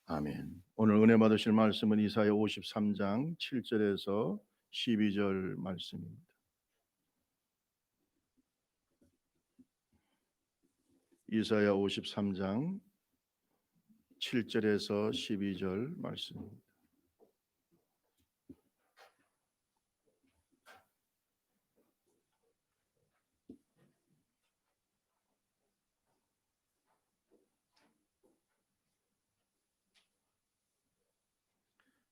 아멘. 오늘 은혜 받으실 말씀은 이사야 53장 7절에서 12절 말씀입니다. 이사야 53장 7절에서 12절 말씀입니다.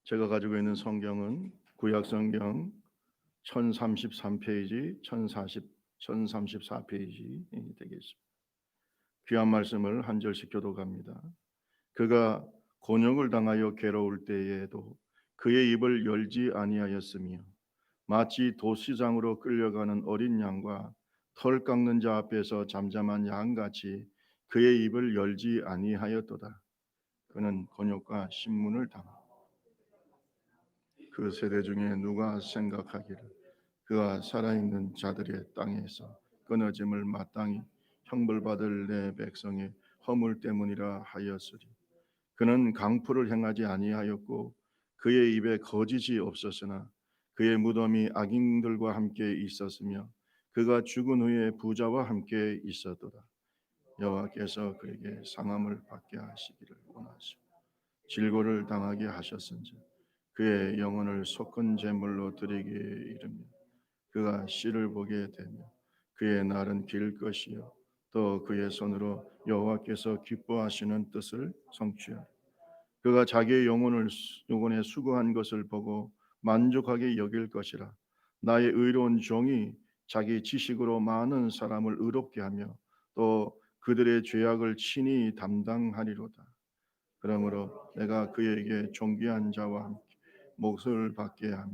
제가 가지고 있는 성경은 구약 성경 1033페이지, 1034페이지 되겠습니다. 귀한 말씀을 한 절씩 교독합니다. 그가 곤욕을 당하여 괴로울 때에도 그의 입을 열지 아니하였으며 마치 도시장으로 끌려가는 어린 양과 털 깎는 자 앞에서 잠잠한 양같이 그의 입을 열지 아니하였도다. 그는 곤욕과 신문을 당하고 그 세대 중에 누가 생각하기를 그가 살아있는 자들의 땅에서 끊어짐을 마땅히 형벌받을 내 백성의 허물 때문이라 하였으리. 그는 강포를 행하지 아니하였고 그의 입에 거짓이 없었으나 그의 무덤이 악인들과 함께 있었으며 그가 죽은 후에 부자와 함께 있었도다. 여호와께서 그에게 상함을 받게 하시기를 원하시고 질고를 당하게 하셨은즉 그의 영혼을 섞은 제물로 드리기에 이르며 그가 씨를 보게 되며 그의 날은 길 것이요 또 그의 손으로 여호와께서 기뻐하시는 뜻을 성취하리라. 그가 자기의 영혼에 수고한 것을 보고 만족하게 여길 것이라. 나의 의로운 종이 자기 지식으로 많은 사람을 의롭게 하며 또 그들의 죄악을 친히 담당하리로다. 그러므로 내가 그에게 존귀한 자와 함께 몫을 받게 하며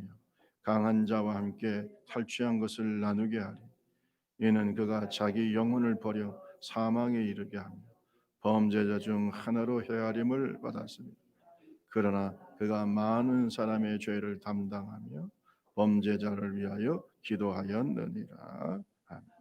강한 자와 함께 탈취한 것을 나누게 하리. 이는 그가 자기 영혼을 버려 사망에 이르게 하며 범죄자 중 하나로 헤아림을 받았습니다. 그러나 그가 많은 사람의 죄를 담당하며 범죄자를 위하여 기도하였느니라. 아멘.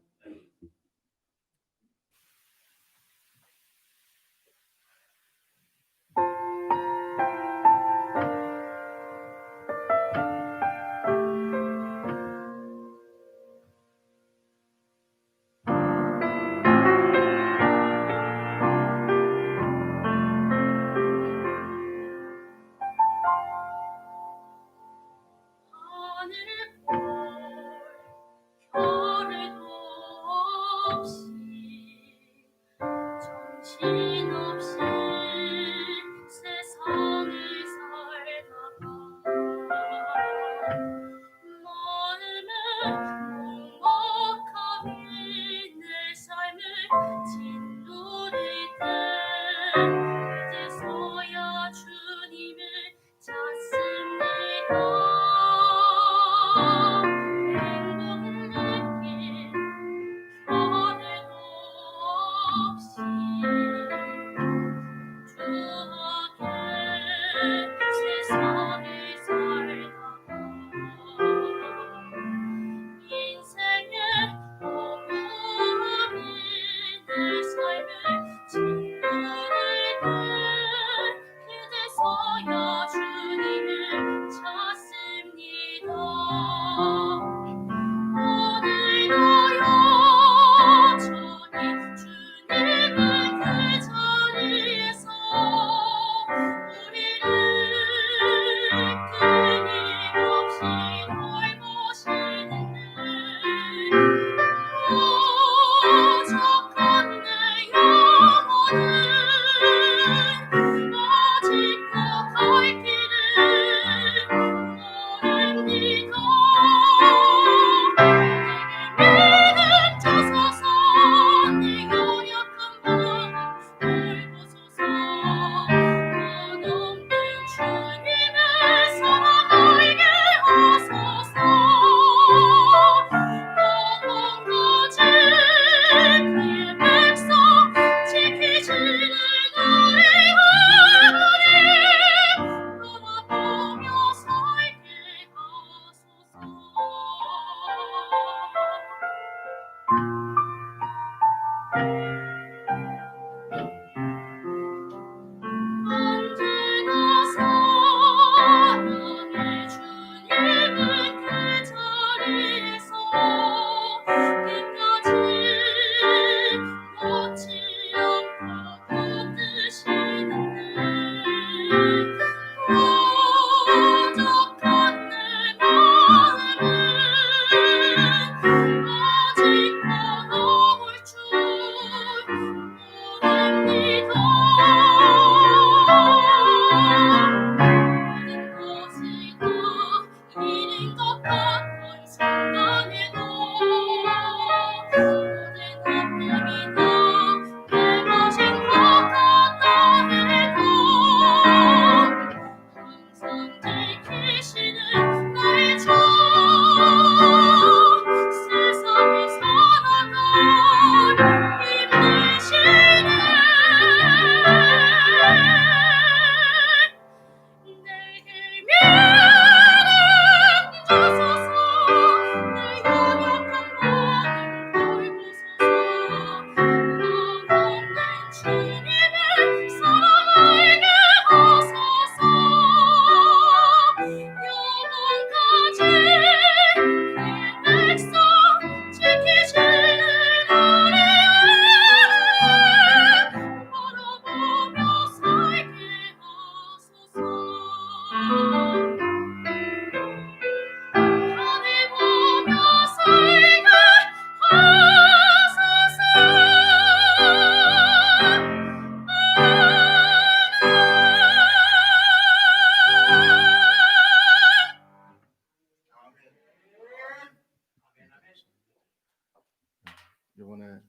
이번에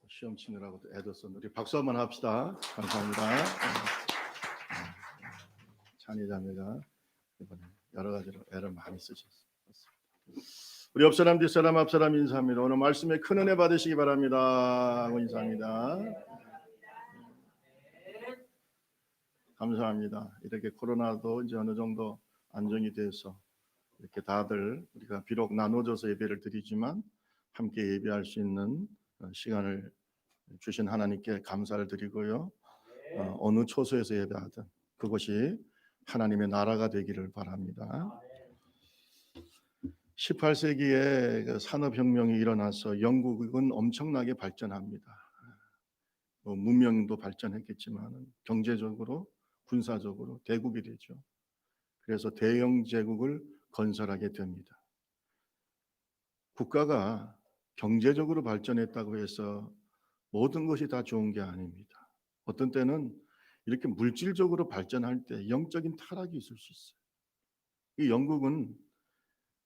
시험 치느라고 애썼는데 우리 박수 한번 합시다. 감사합니다. 자녀자매가 이번에 여러 가지로 애를 많이 쓰셨습니다. 우리 옆사람 뒷사람 앞사람 인사합니다. 오늘 말씀에 큰 은혜 받으시기 바랍니다 하고 인사합니다. 감사합니다. 이렇게 코로나도 이제 어느 정도 안정이 돼서 이렇게 다들 우리가 비록 나눠져서 예배를 드리지만 함께 예배할 수 있는 시간을 주신 하나님께 감사를 드리고요. 어느 초소에서 예배하든 그것이 하나님의 나라가 되기를 바랍니다. 18세기에 그 산업혁명이 일어나서 영국은 엄청나게 발전합니다. 문명도 발전했겠지만 경제적으로 군사적으로 대국이 되죠. 그래서 대영 제국을 건설하게 됩니다. 국가가 경제적으로 발전했다고 해서 모든 것이 다 좋은 게 아닙니다. 어떤 때는 이렇게 물질적으로 발전할 때 영적인 타락이 있을 수 있어요. 이 영국은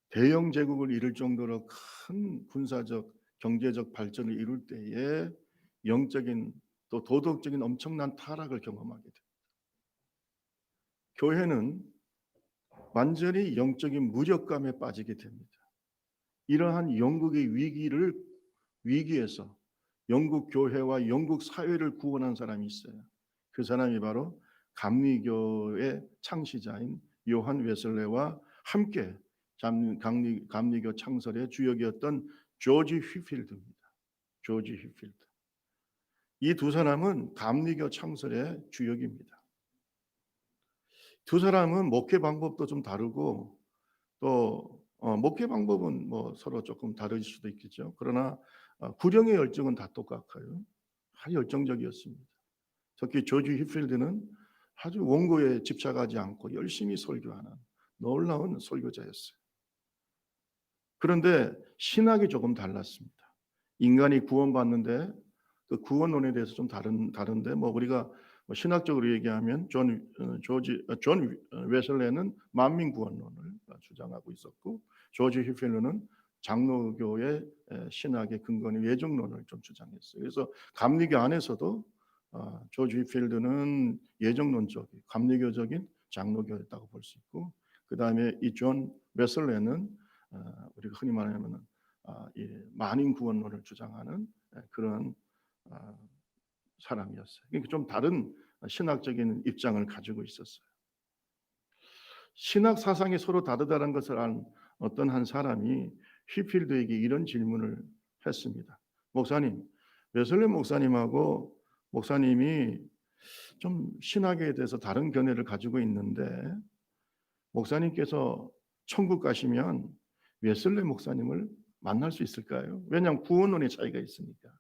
대영 제국을 이룰 정도로 큰 군사적, 경제적 발전을 이룰 때에 영적인 또 도덕적인 엄청난 타락을 경험하게 됩니다. 교회는 완전히 영적인 무력감에 빠지게 됩니다. 이러한 영국의 위기에서 영국 교회와 영국 사회를 구원한 사람이 있어요. 그 사람이 바로 감리교의 창시자인 요한 웨슬레와 함께 감리교 창설의 주역이었던 조지 휘필드입니다. 조지 휘필드. 이 두 사람은 감리교 창설의 주역입니다. 두 사람은 목회 방법도 좀 다르고 또 목회 방법은 뭐 서로 조금 다를 수도 있겠죠. 그러나 구령의 열정은 다 똑같아요. 아주 열정적이었습니다. 특히 조지 휘필드는 아주 원고에 집착하지 않고 열심히 설교하는 놀라운 설교자였어요. 그런데 신학이 조금 달랐습니다. 인간이 구원받는데 그 구원론에 대해서 좀 다른데 뭐 우리가 신학적으로 얘기하면 존 웨슬레는 만민 구원론을 주장하고 있었고 조지 휘필드는 장로교의 신학의 근거인 예정론을 좀 주장했어요. 그래서 감리교 안에서도 조지 휘필드는 예정론적인 감리교적인 장로교였다고 볼 수 있고 그 다음에 이 존 웨슬레는 우리가 흔히 말하면 이 만인 구원론을 주장하는 그런 사람이었어요. 그러니까 좀 다른 신학적인 입장을 가지고 있었어요. 신학 사상이 서로 다르다는 것을 안 어떤 한 사람이 휘필드에게 이런 질문을 했습니다. 목사님, 웨슬레 목사님하고 목사님이 좀 신학에 대해서 다른 견해를 가지고 있는데 목사님께서 천국 가시면 웨슬레 목사님을 만날 수 있을까요? 왜냐하면 구원론의 차이가 있으니까.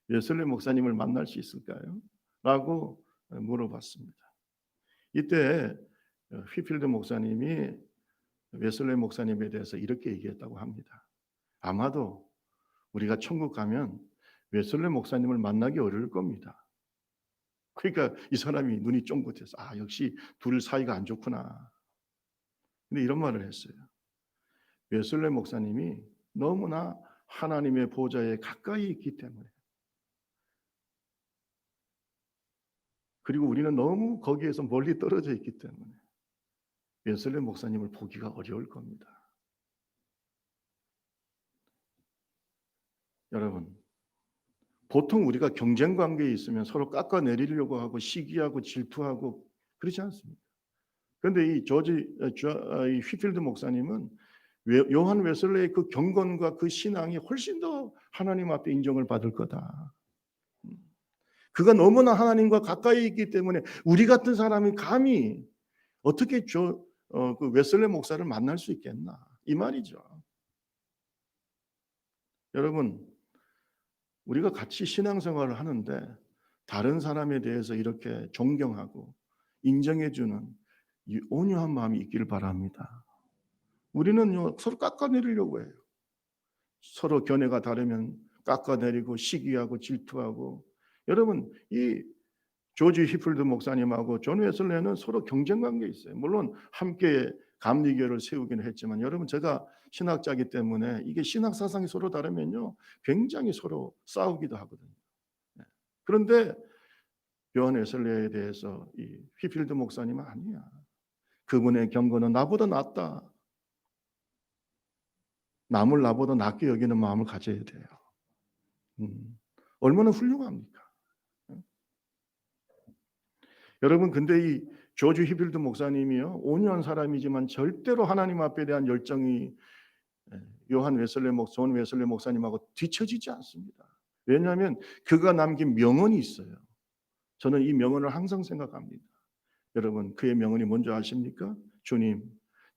웨슬레 목사님을 만날 수 있을까요? 라고 물어봤습니다. 이때 휘필드 목사님이 웨슬레 목사님에 대해서 이렇게 얘기했다고 합니다. 아마도 우리가 천국 가면 웨슬레 목사님을 만나기 어려울 겁니다. 그러니까 이 사람이 눈이 쫑긋해서 역시 둘 사이가 안 좋구나. 근데 이런 말을 했어요. 웨슬레 목사님이 너무나 하나님의 보좌에 가까이 있기 때문에 그리고 우리는 너무 거기에서 멀리 떨어져 있기 때문에 웨슬레 목사님을 보기가 어려울 겁니다. 여러분, 보통 우리가 경쟁 관계에 있으면 서로 깎아내리려고 하고 시기하고 질투하고 그렇지 않습니까? 그런데 이 휘필드 목사님은 요한 웨슬레의 그 경건과 그 신앙이 훨씬 더 하나님 앞에 인정을 받을 거다. 그가 너무나 하나님과 가까이 있기 때문에 우리 같은 사람이 감히 어떻게 그 웨슬레 목사를 만날 수 있겠나 이 말이죠. 여러분, 우리가 같이 신앙생활을 하는데 다른 사람에 대해서 이렇게 존경하고 인정해주는 이 온유한 마음이 있기를 바랍니다. 우리는 서로 깎아내리려고 해요. 서로 견해가 다르면 깎아내리고 시기하고 질투하고. 여러분, 이 조지 휘필드 목사님하고 존 웨슬레는 서로 경쟁 관계에 있어요. 물론 함께 감리교를 세우기는 했지만 여러분 제가 신학자이기 때문에 이게 신학 사상이 서로 다르면요 굉장히 서로 싸우기도 하거든요. 네. 그런데 요한 웨슬레에 대해서 이 휘필드 목사님은 아니야. 그분의 경고는 나보다 낫다. 남을 나보다 낫게 여기는 마음을 가져야 돼요. 얼마나 훌륭합니까? 여러분 근데 이 조지 휘필드 목사님이요 온유한 사람이지만 절대로 하나님 앞에 대한 열정이 존 웨슬레 목사님하고 뒤처지지 않습니다. 왜냐하면 그가 남긴 명언이 있어요. 저는 이 명언을 항상 생각합니다. 여러분 그의 명언이 뭔지 아십니까? 주님,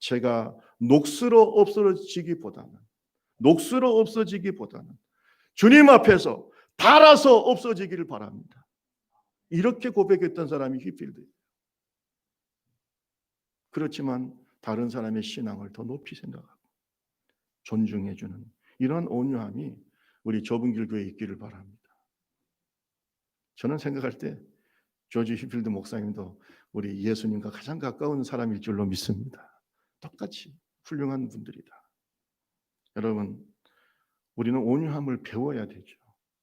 제가 녹슬어 없어지기보다는 주님 앞에서 달아서 없어지기를 바랍니다. 이렇게 고백했던 사람이 휘필드예요. 그렇지만 다른 사람의 신앙을 더 높이 생각하고 존중해주는 이런 온유함이 우리 좁은 길 교회에 있기를 바랍니다. 저는 생각할 때 조지 휘필드 목사님도 우리 예수님과 가장 가까운 사람일 줄로 믿습니다. 똑같이 훌륭한 분들이다. 여러분 우리는 온유함을 배워야 되죠.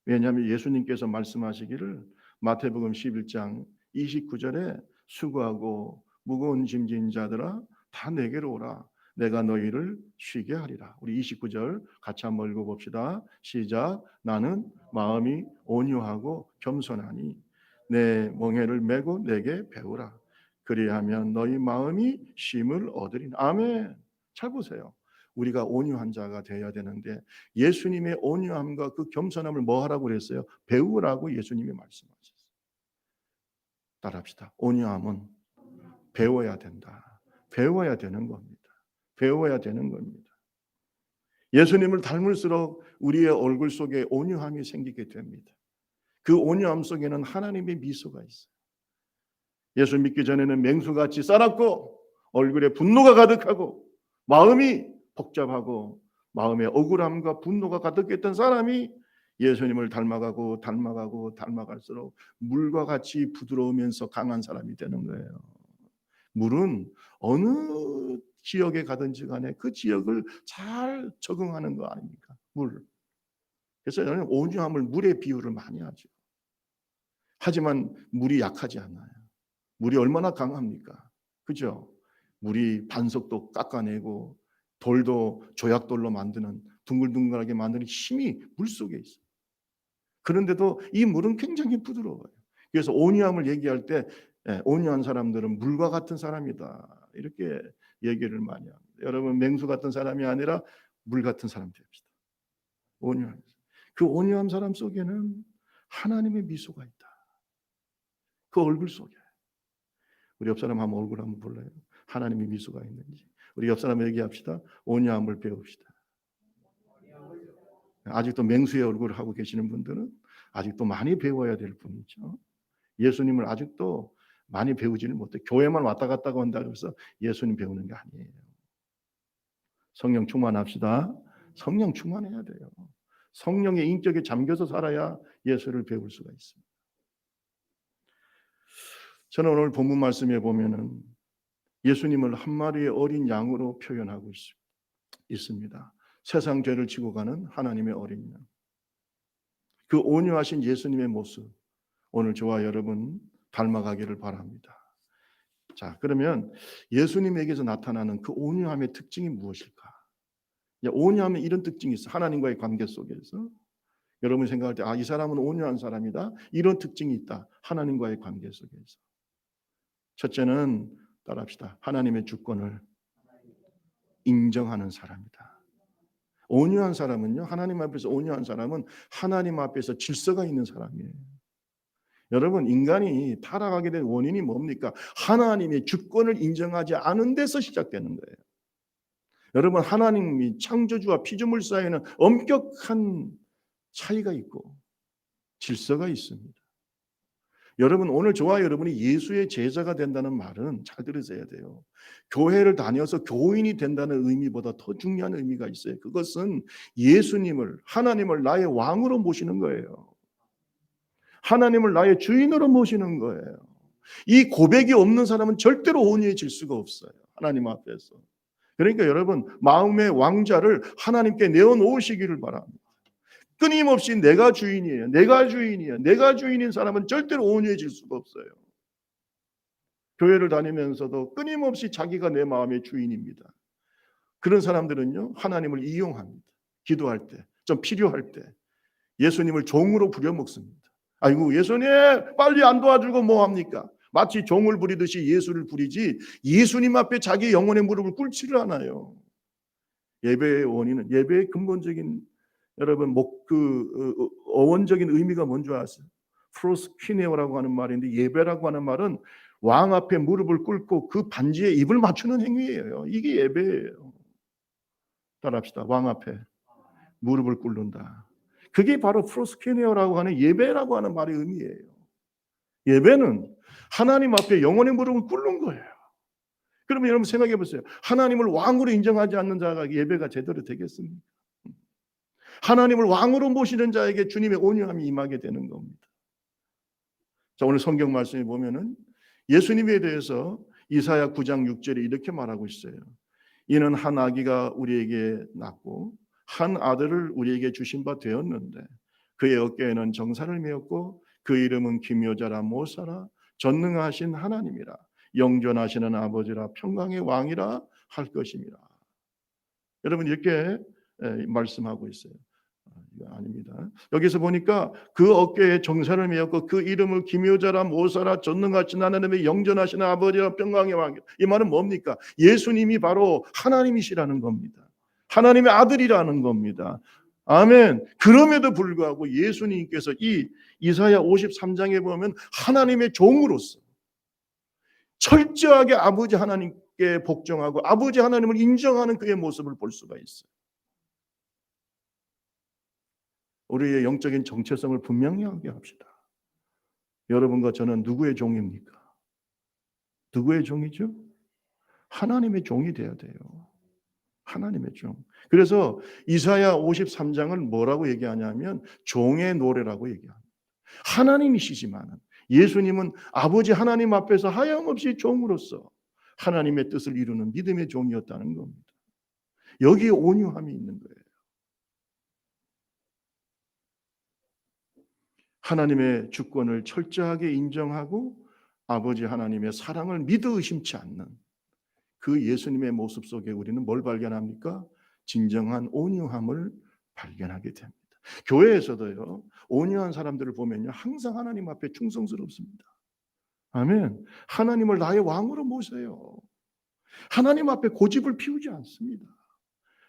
왜냐하면 예수님께서 말씀하시기를 마태복음 11장 29절에 수고하고 무거운 짐진 자들아 다 내게로 오라 내가 너희를 쉬게 하리라. 우리 29절 같이 한번 읽어봅시다. 시작. 나는 마음이 온유하고 겸손하니 내 멍에를 메고 내게 배우라. 그리하면 너희 마음이 쉼을 얻으리니. 아멘. 잘 보세요. 우리가 온유한 자가 되어야 되는데 예수님의 온유함과 그 겸손함을 뭐 하라고 그랬어요? 배우라고 예수님이 말씀하셨어요. 따라합시다. 온유함은 배워야 된다. 배워야 되는 겁니다. 배워야 되는 겁니다. 예수님을 닮을수록 우리의 얼굴 속에 온유함이 생기게 됩니다. 그 온유함 속에는 하나님의 미소가 있어요. 예수 믿기 전에는 맹수같이 살았고 얼굴에 분노가 가득하고 마음이 복잡하고 마음에 억울함과 분노가 가득했던 사람이 예수님을 닮아갈수록 물과 같이 부드러우면서 강한 사람이 되는 거예요. 물은 어느 지역에 가든지 간에 그 지역을 잘 적응하는 거 아닙니까? 물. 그래서 저는 온유함을 물에 비유를 많이 하죠. 하지만 물이 약하지 않아요. 물이 얼마나 강합니까? 그죠? 물이 반석도 깎아내고 돌도 조약돌로 만드는 둥글둥글하게 만드는 힘이 물 속에 있어요. 그런데도 이 물은 굉장히 부드러워요. 그래서 온유함을 얘기할 때 온유한 사람들은 물과 같은 사람이다. 이렇게 얘기를 많이 합니다. 여러분 맹수 같은 사람이 아니라 물 같은 사람 됩시다. 온유한. 그 온유한 사람 속에는 하나님의 미소가 있다. 그 얼굴 속에. 우리 옆 사람 한번 얼굴 한번 볼래요? 하나님의 미소가 있는지. 우리 옆 사람 얘기합시다. 온유함을 배웁시다. 아직도 맹수의 얼굴을 하고 계시는 분들은 아직도 많이 배워야 될 분이죠. 예수님을 아직도 많이 배우지는 못해. 교회만 왔다 갔다 한다고 해서 예수님 배우는 게 아니에요. 성령 충만합시다. 성령 충만해야 돼요. 성령의 인격에 잠겨서 살아야 예수를 배울 수가 있습니다. 저는 오늘 본문 말씀에 보면은 예수님을 한 마리의 어린 양으로 표현하고 있습니다. 세상 죄를 지고 가는 하나님의 어린 양. 그 온유하신 예수님의 모습 오늘 저와 여러분 닮아가기를 바랍니다. 자, 그러면 예수님에게서 나타나는 그 온유함의 특징이 무엇일까? 온유함에 이런 특징이 있어. 하나님과의 관계 속에서 여러분이 생각할 때 이 사람은 온유한 사람이다. 이런 특징이 있다. 하나님과의 관계 속에서. 첫째는 따라합시다. 하나님의 주권을 인정하는 사람이다. 온유한 사람은요. 하나님 앞에서 온유한 사람은 하나님 앞에서 질서가 있는 사람이에요. 여러분 인간이 타락하게 된 원인이 뭡니까? 하나님의 주권을 인정하지 않은 데서 시작되는 거예요. 여러분 하나님이 창조주와 피조물 사이에는 엄격한 차이가 있고 질서가 있습니다. 여러분 오늘 저와 여러분이 예수의 제자가 된다는 말은 잘 들으셔야 돼요. 교회를 다녀서 교인이 된다는 의미보다 더 중요한 의미가 있어요. 그것은 예수님을 하나님을 나의 왕으로 모시는 거예요. 하나님을 나의 주인으로 모시는 거예요. 이 고백이 없는 사람은 절대로 온유해질 수가 없어요. 하나님 앞에서. 그러니까 여러분, 마음의 왕자를 하나님께 내어놓으시기를 바랍니다. 끊임없이 내가 주인이에요. 내가 주인이에요. 내가 주인인 사람은 절대로 온유해질 수가 없어요. 교회를 다니면서도 끊임없이 자기가 내 마음의 주인입니다. 그런 사람들은요, 하나님을 이용합니다. 기도할 때, 좀 필요할 때 예수님을 종으로 부려먹습니다. 아이고, 예수님 빨리 안 도와주고 뭐 합니까? 마치 종을 부리듯이 예수를 부리지 예수님 앞에 자기 영혼의 무릎을 꿇지를 않아요. 예배의 원인은, 예배의 근본적인 여러분 어원적인 의미가 뭔지 아세요? 프로스키네오라고 하는 말인데, 예배라고 하는 말은 왕 앞에 무릎을 꿇고 그 반지에 입을 맞추는 행위예요. 이게 예배예요. 따라합시다. 왕 앞에 무릎을 꿇는다. 그게 바로 프로스키네오라고 하는 예배라고 하는 말의 의미예요. 예배는 하나님 앞에 영혼의 무릎을 꿇는 거예요. 그러면 여러분 생각해 보세요. 하나님을 왕으로 인정하지 않는 자가 예배가 제대로 되겠습니까? 하나님을 왕으로 모시는 자에게 주님의 온유함이 임하게 되는 겁니다. 자, 오늘 성경 말씀에 보면은 예수님에 대해서 이사야 9장 6절에 이렇게 말하고 있어요. 이는 한 아기가 우리에게 낳고 한 아들을 우리에게 주신 바 되었는데 그의 어깨에는 정사를 메었고 그 이름은 기묘자라 모사라 전능하신 하나님이라 영존하시는 아버지라 평강의 왕이라 할 것임이라. 여러분 이렇게 말씀하고 있어요. 이거 아닙니다. 여기서 보니까 그 어깨에 정사를 메었고 그 이름을 기묘자라 모사라 전능하신 하나님의 영존하시는 아버지라 평강의 왕. 이 말은 뭡니까? 예수님이 바로 하나님이시라는 겁니다. 하나님의 아들이라는 겁니다. 아멘. 그럼에도 불구하고 예수님께서 이 이사야 53장에 보면 하나님의 종으로서 철저하게 아버지 하나님께 복종하고 아버지 하나님을 인정하는 그의 모습을 볼 수가 있어요. 우리의 영적인 정체성을 분명히 하게 합시다. 여러분과 저는 누구의 종입니까? 누구의 종이죠? 하나님의 종이 되어야 돼요. 하나님의 종. 그래서 이사야 53장을 뭐라고 얘기하냐면 종의 노래라고 얘기합니다. 하나님이시지만 예수님은 아버지 하나님 앞에서 하염없이 종으로서 하나님의 뜻을 이루는 믿음의 종이었다는 겁니다. 여기에 온유함이 있는 거예요. 하나님의 주권을 철저하게 인정하고 아버지 하나님의 사랑을 믿어 의심치 않는 그 예수님의 모습 속에 우리는 뭘 발견합니까? 진정한 온유함을 발견하게 됩니다. 교회에서도요, 온유한 사람들을 보면요, 항상 하나님 앞에 충성스럽습니다. 아멘. 하나님을 나의 왕으로 모세요. 하나님 앞에 고집을 피우지 않습니다.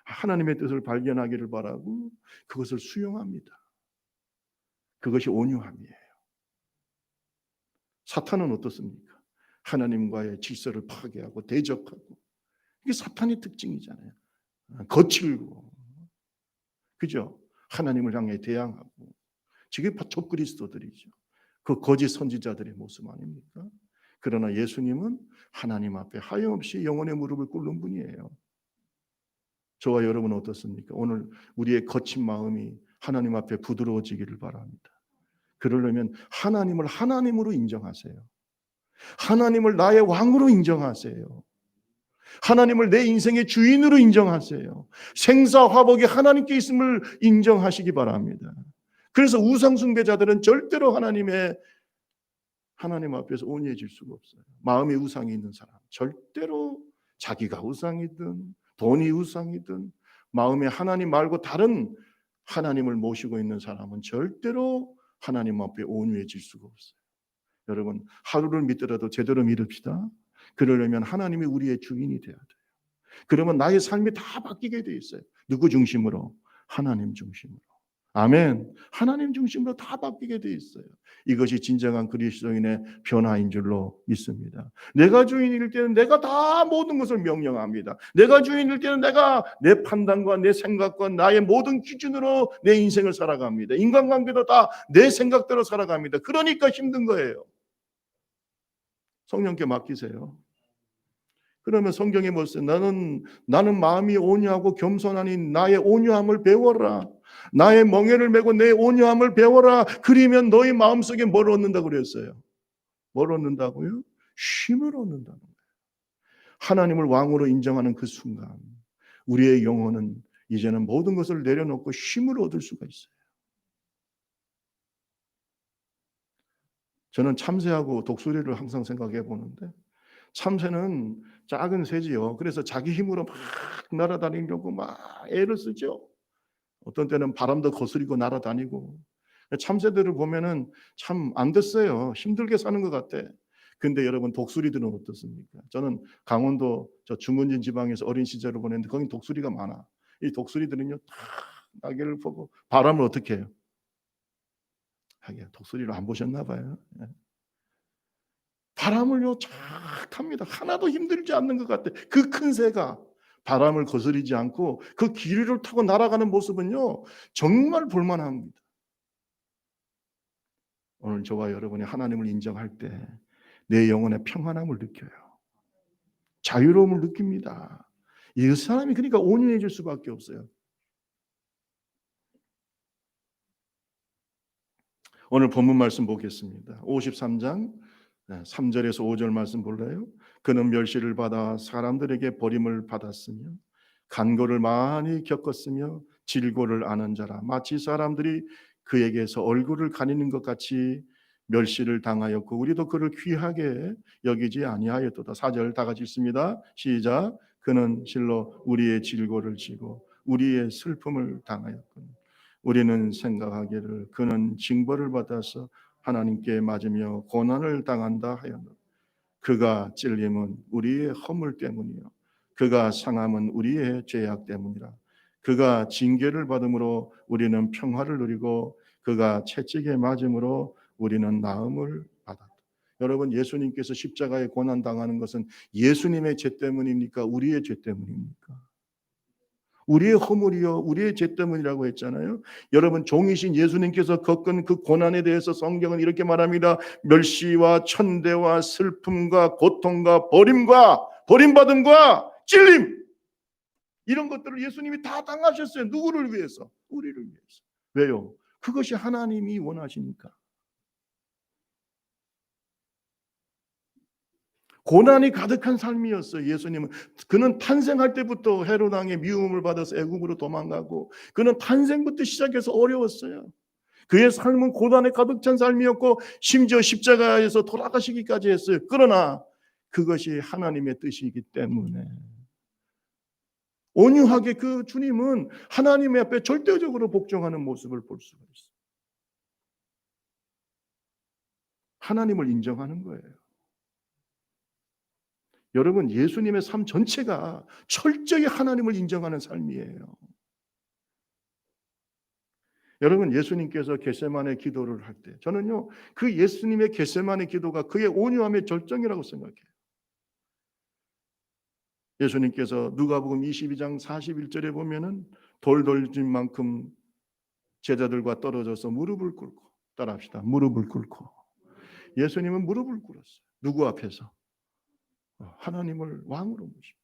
하나님의 뜻을 발견하기를 바라고 그것을 수용합니다. 그것이 온유함이에요. 사탄은 어떻습니까? 하나님과의 질서를 파괴하고 대적하고, 이게 사탄의 특징이잖아요. 거칠고, 그죠? 하나님을 향해 대항하고, 저게 적그리스도들이죠. 그 거짓 선지자들의 모습 아닙니까? 그러나 예수님은 하나님 앞에 하염없이 영혼의 무릎을 꿇는 분이에요. 저와 여러분은 어떻습니까? 오늘 우리의 거친 마음이 하나님 앞에 부드러워지기를 바랍니다. 그러려면 하나님을 하나님으로 인정하세요. 하나님을 나의 왕으로 인정하세요. 하나님을 내 인생의 주인으로 인정하세요. 생사화복이 하나님께 있음을 인정하시기 바랍니다. 그래서 우상숭배자들은 절대로 하나님 앞에서 온유해질 수가 없어요. 마음에 우상이 있는 사람, 절대로 자기가 우상이든 돈이 우상이든 마음에 하나님 말고 다른 하나님을 모시고 있는 사람은 절대로 하나님 앞에 온유해질 수가 없어요. 여러분, 하루를 믿더라도 제대로 믿읍시다. 그러려면 하나님이 우리의 주인이 되어야 돼요. 그러면 나의 삶이 다 바뀌게 돼 있어요. 누구 중심으로? 하나님 중심으로. 아멘. 하나님 중심으로 다 바뀌게 돼 있어요. 이것이 진정한 그리스도인의 변화인 줄로 믿습니다. 내가 주인일 때는 내가 다 모든 것을 명령합니다. 내가 주인일 때는 내가 내 판단과 내 생각과 나의 모든 기준으로 내 인생을 살아갑니다. 인간관계도 다 내 생각대로 살아갑니다. 그러니까 힘든 거예요. 성령께 맡기세요. 그러면 성경에 뭐였어요? 나는 마음이 온유하고 겸손하니 나의 온유함을 배워라. 나의 멍에를 메고 내 온유함을 배워라. 그러면 너희 마음속에 뭘 얻는다고 그랬어요? 뭘 얻는다고요? 쉼을 얻는다는 거예요. 하나님을 왕으로 인정하는 그 순간 우리의 영혼은 이제는 모든 것을 내려놓고 힘을 얻을 수가 있어요. 저는 참새하고 독수리를 항상 생각해 보는데, 참새는 작은 새지요. 그래서 자기 힘으로 막 날아다니려고 막 애를 쓰죠. 어떤 때는 바람도 거스리고 날아다니고. 참새들을 보면은 참 안 됐어요. 힘들게 사는 것 같아. 근데 여러분, 독수리들은 어떻습니까? 저는 강원도 저 중원진 지방에서 어린 시절을 보냈는데 거긴 독수리가 많아. 이 독수리들은요, 탁 날개를 펴고 바람을 어떻게 해요? 하긴 독수리를 안 보셨나 봐요. 예. 바람을요 쫙 탑니다. 하나도 힘들지 않는 것 같아. 그 큰 새가 바람을 거스르지 않고 그 길이를 타고 날아가는 모습은요 정말 볼만합니다. 오늘 저와 여러분이 하나님을 인정할 때 내 영혼의 평안함을 느껴요. 자유로움을 느낍니다. 이 사람이 그러니까 온유해질 수밖에 없어요. 오늘 본문 말씀 보겠습니다. 53장 3절에서 5절 말씀 볼래요? 그는 멸시를 받아 사람들에게 버림을 받았으며 간고를 많이 겪었으며 질고를 아는 자라. 마치 사람들이 그에게서 얼굴을 가리는 것 같이 멸시를 당하였고 우리도 그를 귀하게 여기지 아니하였도다. 4절 다 같이 읽습니다. 시작. 그는 실로 우리의 질고를 지고 우리의 슬픔을 당하였군. 우리는 생각하기를 그는 징벌을 받아서 하나님께 맞으며 고난을 당한다 하였노라. 그가 찔림은 우리의 허물 때문이요 그가 상함은 우리의 죄악 때문이라. 그가 징계를 받음으로 우리는 평화를 누리고 그가 채찍에 맞음으로 우리는 나음을 받았다. 여러분, 예수님께서 십자가에 고난 당하는 것은 예수님의 죄 때문입니까? 우리의 죄 때문입니까? 우리의 허물이요 우리의 죄 때문이라고 했잖아요. 여러분, 종이신 예수님께서 겪은 그 고난에 대해서 성경은 이렇게 말합니다. 멸시와 천대와 슬픔과 고통과 버림받음과 찔림, 이런 것들을 예수님이 다 당하셨어요. 누구를 위해서? 우리를 위해서. 왜요? 그것이 하나님이 원하시니까. 고난이 가득한 삶이었어요. 예수님은. 그는 탄생할 때부터 헤롯 왕의 미움을 받아서 애국으로 도망가고, 그는 탄생부터 시작해서 어려웠어요. 그의 삶은 고난에 가득 찬 삶이었고 심지어 십자가에서 돌아가시기까지 했어요. 그러나 그것이 하나님의 뜻이기 때문에 온유하게 그 주님은 하나님의 앞에 절대적으로 복종하는 모습을 볼 수가 있어요. 하나님을 인정하는 거예요. 여러분, 예수님의 삶 전체가 철저히 하나님을 인정하는 삶이에요. 여러분, 예수님께서 겟세마네 기도를 할 때 저는요 그 예수님의 겟세마네 기도가 그의 온유함의 절정이라고 생각해요. 예수님께서 누가복음 22장 41절에 보면은 돌 던진 만큼 제자들과 떨어져서 무릎을 꿇고, 따라합시다. 무릎을 꿇고. 예수님은 무릎을 꿇었어요. 누구 앞에서? 하나님을 왕으로 모시고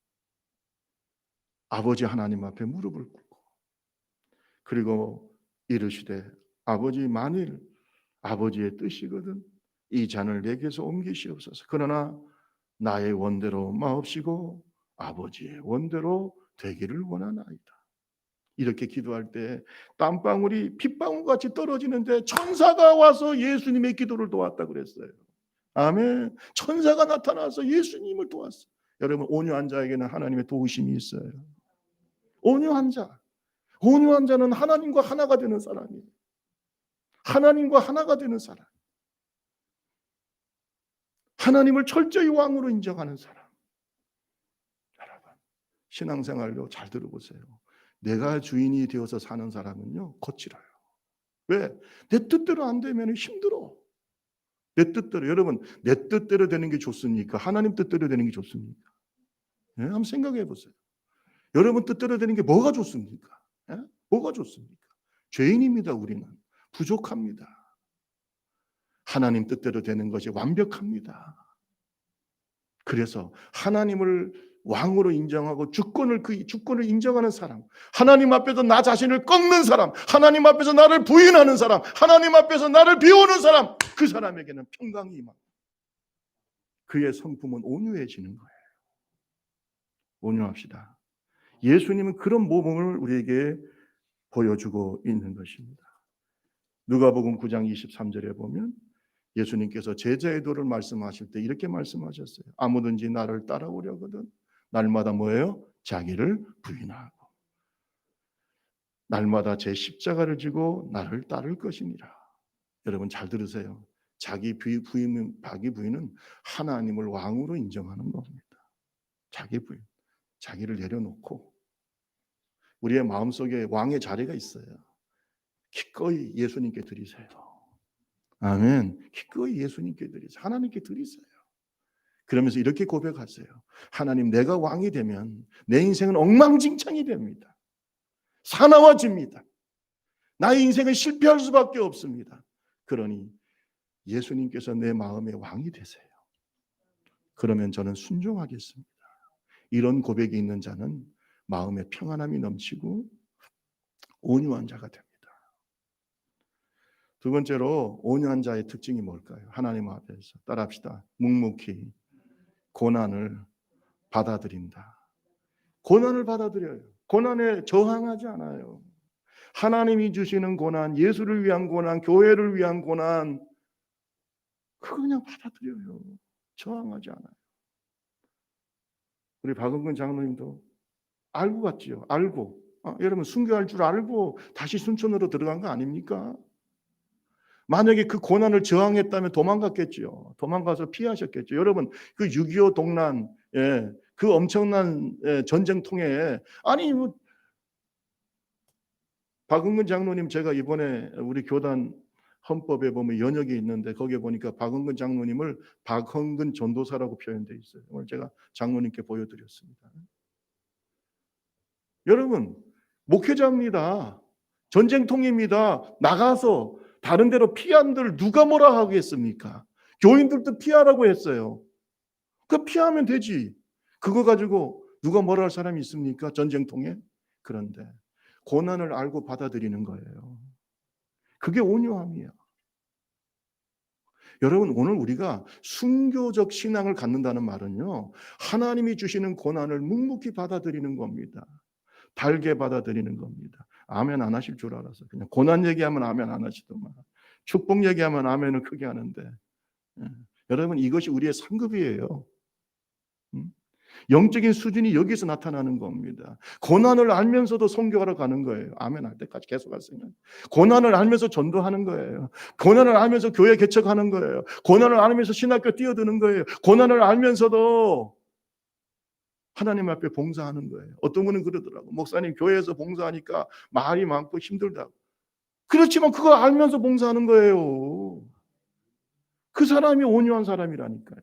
아버지 하나님 앞에 무릎을 꿇고, 그리고 이르시되 아버지, 만일 아버지의 뜻이거든 이 잔을 내게서 옮기시옵소서. 그러나 나의 원대로 마옵시고 아버지의 원대로 되기를 원하나이다. 이렇게 기도할 때 땀방울이 핏방울같이 떨어지는데 천사가 와서 예수님의 기도를 도왔다 그랬어요. 아멘. 천사가 나타나서 예수님을 도왔어요. 여러분, 온유한 자에게는 하나님의 도우심이 있어요. 온유한 자. 온유한 자는 하나님과 하나가 되는 사람이에요. 하나님과 하나가 되는 사람. 하나님을 철저히 왕으로 인정하는 사람. 여러분, 신앙생활로 잘 들어보세요. 내가 주인이 되어서 사는 사람은요 거칠어요. 왜? 내 뜻대로 안 되면 힘들어. 내 뜻대로. 여러분, 내 뜻대로 되는 게 좋습니까? 하나님 뜻대로 되는 게 좋습니까? 네? 한번 생각해 보세요. 여러분 뜻대로 되는 게 뭐가 좋습니까? 네? 뭐가 좋습니까? 죄인입니다. 우리는 부족합니다. 하나님 뜻대로 되는 것이 완벽합니다. 그래서 하나님을 왕으로 인정하고 그 주권을 인정하는 사람, 하나님 앞에서 나 자신을 꺾는 사람, 하나님 앞에서 나를 부인하는 사람, 하나님 앞에서 나를 비우는 사람, 그 사람에게는 평강이 임합니다. 그의 성품은 온유해지는 거예요. 온유합시다. 예수님은 그런 모범을 우리에게 보여주고 있는 것입니다. 누가복음 9장 23절에 보면 예수님께서 제자의 도를 말씀하실 때 이렇게 말씀하셨어요. 아무든지 나를 따라오려거든 날마다 뭐예요? 자기를 부인하고 날마다 제 십자가를 지고 나를 따를 것이니라. 여러분 잘 들으세요. 자기 부인은 하나님을 왕으로 인정하는 겁니다. 자기 부인, 자기를 내려놓고 우리의 마음속에 왕의 자리가 있어요. 기꺼이 예수님께 드리세요. 아멘. 기꺼이 예수님께 드리세요. 하나님께 드리세요. 그러면서 이렇게 고백하세요. 하나님, 내가 왕이 되면 내 인생은 엉망진창이 됩니다. 사나워집니다. 나의 인생은 실패할 수밖에 없습니다. 그러니 예수님께서 내 마음의 왕이 되세요. 그러면 저는 순종하겠습니다. 이런 고백이 있는 자는 마음에 평안함이 넘치고 온유한 자가 됩니다. 두 번째로 온유한 자의 특징이 뭘까요? 하나님 앞에서 따라합시다. 묵묵히 고난을 받아들인다. 고난을 받아들여요. 고난에 저항하지 않아요. 하나님이 주시는 고난, 예수를 위한 고난, 교회를 위한 고난, 그거 그냥 받아들여요. 저항하지 않아요. 우리 박은근 장로님도 알고 갔지요. 알고. 여러분 순교할 줄 알고 다시 순천으로 들어간 거 아닙니까? 만약에 그 고난을 저항했다면 도망갔겠죠. 도망가서 피하셨겠죠. 여러분 그 6.25 동란, 그 엄청난 전쟁통에 아니 뭐 박은근 장로님 제가 이번에 우리 교단 헌법에 보면 연역이 있는데 거기에 보니까 박은근 장로님을 박헌근 전도사라고 표현되어 있어요. 오늘 제가 장로님께 보여드렸습니다. 여러분 목회자입니다. 전쟁통입니다. 나가서 다른 데로 피한들 누가 뭐라 하겠습니까? 교인들도 피하라고 했어요. 그 피하면 되지. 그거 가지고 누가 뭐라 할 사람이 있습니까? 전쟁통에. 그런데 고난을 알고 받아들이는 거예요. 그게 온유함이에요. 여러분 오늘 우리가 순교적 신앙을 갖는다는 말은요. 하나님이 주시는 고난을 묵묵히 받아들이는 겁니다. 달게 받아들이는 겁니다. 아멘 안 하실 줄 알아서 그냥 고난 얘기하면 아멘 안 하시더만 축복 얘기하면 아멘을 크게 하는데 여러분 이것이 우리의 상급이에요. 영적인 수준이 여기서 나타나는 겁니다. 고난을 알면서도 선교하러 가는 거예요. 아멘 할 때까지 계속 갔으면. 고난을 알면서 전도하는 거예요. 고난을 알면서 교회 개척하는 거예요. 고난을 알면서 신학교 뛰어드는 거예요. 고난을 알면서도 하나님 앞에 봉사하는 거예요. 어떤 분은 그러더라고. 목사님 교회에서 봉사하니까 말이 많고 힘들다고. 그렇지만 그거 알면서 봉사하는 거예요. 그 사람이 온유한 사람이라니까요.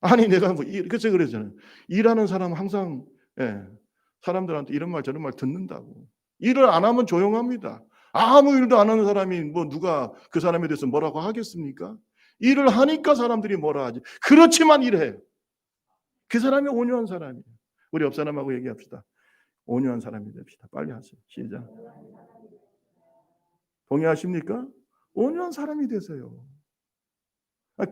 아니 내가 뭐 그래서 그러잖아요. 일하는 사람은 항상 사람들한테 이런 말 저런 말 듣는다고. 일을 안 하면 조용합니다. 아무 일도 안 하는 사람이 뭐 누가 그 사람에 대해서 뭐라고 하겠습니까? 일을 하니까 사람들이 뭐라 하지. 그렇지만 일해요. 그 사람이 온유한 사람이에요. 우리 옆 사람하고 얘기합시다. 온유한 사람이 됩시다. 빨리 하세요. 시작. 동의하십니까? 온유한 사람이 되세요.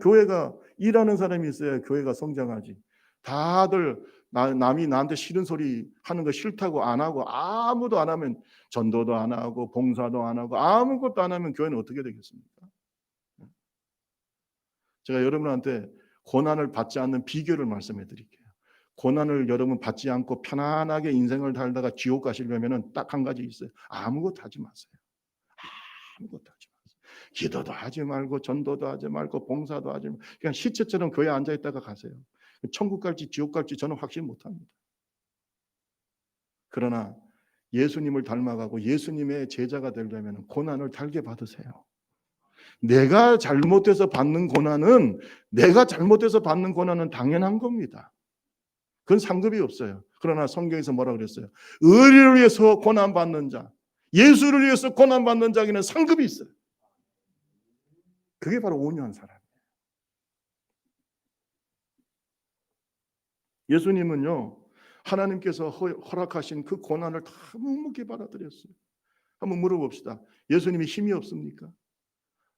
교회가 일하는 사람이 있어야 교회가 성장하지. 다들 남이 나한테 싫은 소리 하는 거 싫다고 안 하고 아무도 안 하면 전도도 안 하고 봉사도 안 하고 아무것도 안 하면 교회는 어떻게 되겠습니까? 제가 여러분한테 고난을 받지 않는 비결을 말씀해 드릴게요. 고난을 여러분 받지 않고 편안하게 인생을 살다가 지옥 가시려면 딱 한 가지 있어요. 아무것도 하지 마세요. 아무것도 하지 마세요. 기도도 하지 말고 전도도 하지 말고 봉사도 하지 말고 그냥 시체처럼 교회에 앉아 있다가 가세요. 천국 갈지 지옥 갈지 저는 확신 못합니다. 그러나 예수님을 닮아가고 예수님의 제자가 되려면 고난을 달게 받으세요. 내가 잘못해서 받는 고난은 당연한 겁니다. 그건 상급이 없어요. 그러나 성경에서 뭐라 그랬어요? 의리를 위해서 고난받는 자, 예수를 위해서 고난받는 자에게는 상급이 있어요. 그게 바로 온유한 사람이에요. 예수님은요, 하나님께서 허락하신 그 고난을 다 묵묵히 받아들였어요. 한번 물어봅시다. 예수님이 힘이 없습니까?